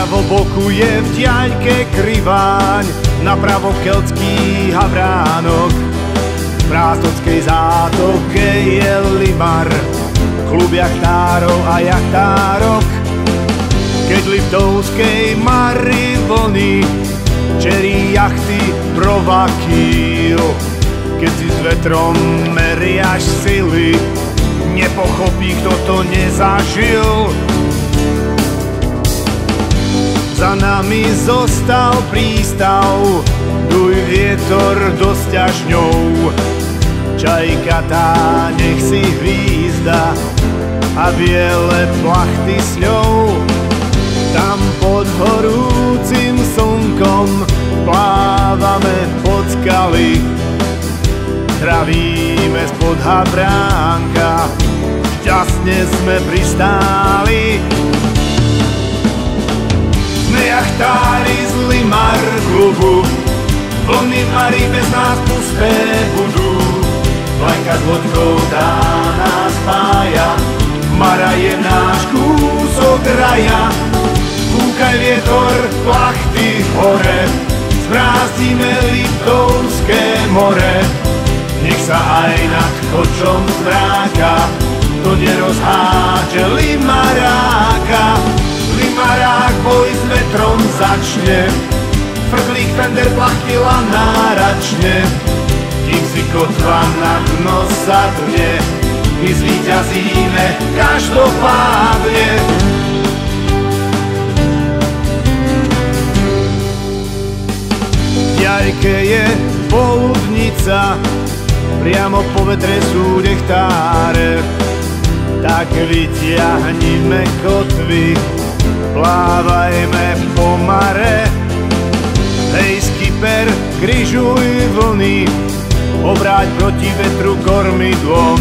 Vľavo boku je v diaľke Kriváň, napravo keľtský Havránok. V Prástockej zátoke je Limar, klub jachtárov a jachtárok. Keď v Liptovskej Mari vlny čerí jachty provakil. Keď si s vetrom meriaš sily, nepochopí, kto to nezažil. Za nami zostal prístav, duj vietor do sťažňou. Čajka tá nech si hvízda a biele plachty s ňou. Tam pod horúcim slnkom plávame pod skaly, travíme spod Havránka, šťastne sme pristáli. Sme jachtári z Limar klubu, vlny Mari bez nás pusté budú. Vlajka s lodkou tá nás spája, Mara je náš kúsok raja. Fúkaj vietor, plachty hore, zbrázdime Liptovské more. Nech sa aj nad kočom zvráka, to nerozhádže Limaráka. Limarák boj s vetrom začne, frglík fender plachtila náračne. Kým si kotva na dno sadne, my zvíťazíme každopádne. V diaľke je poludnica, priamo po vetre sú nechtáre. Tak vytiahnime kotvy, plávajme po mare. Hej skipper, križuj vlny, obráť proti vetru kormidlom.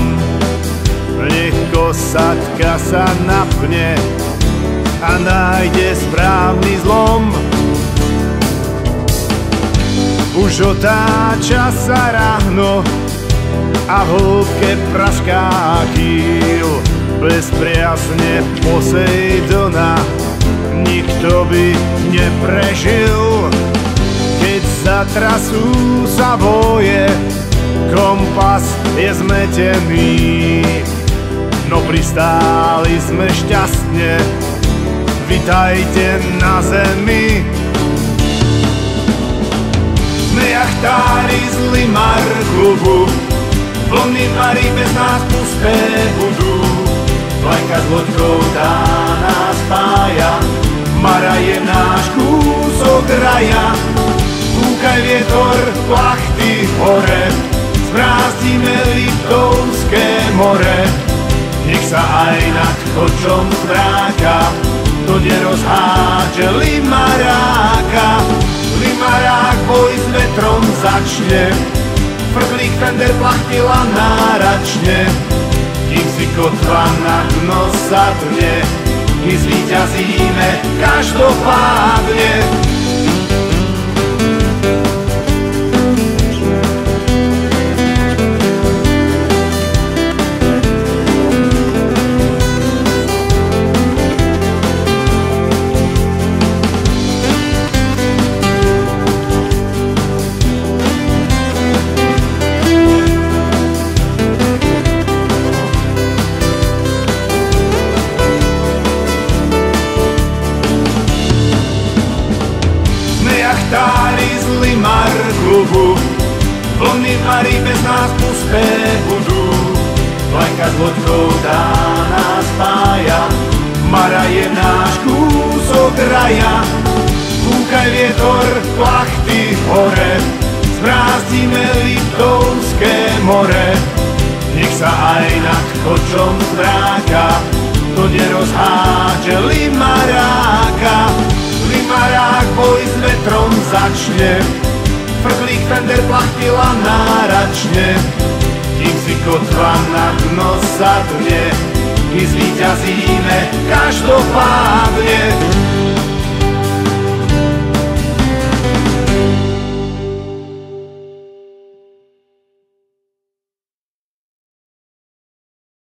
Nech kosatka sa napne a nájde správny zlom. Už otáča sa ráhno a v hĺbke prašká kýl. Bez priazne Poseidona nikto by neprežil. Keď zatrasú sa boje, kompas je zmetený, no pristáli sme šťastne, vitajte na zemi. Sme jachtári z Limar klubu, vlny Mari bez nás pusté budú. Vlajka s lodkou tá nás spája, Mara je náš kúsok raja. Fúkaj vietor, plachty hore, zbrázdime Liptovské more. Nech sa aj nad kočom zvráka, to nerozhádže Limaráka. Limarák boj s vetrom začne, frglík fender plachtila náračne. Kým si kotva na dno sadne, my zvíťazíme každopádne. Jachtári z Limar klubu, vlny Mari bez nás pusté budú. Vlajka s lodkou tá nás spája, Mara je náš kúsok raja. Fúkaj vietor, plachty hore, zbrázdime Liptovské more. Nech sa aj nad kočom zvráka, to nerozhádže Limaráka. Limarák boj s vetrom začne, frglík fender plachtila náračne. Kým si kotva na dno sadne, my zvíťazíme každopádne.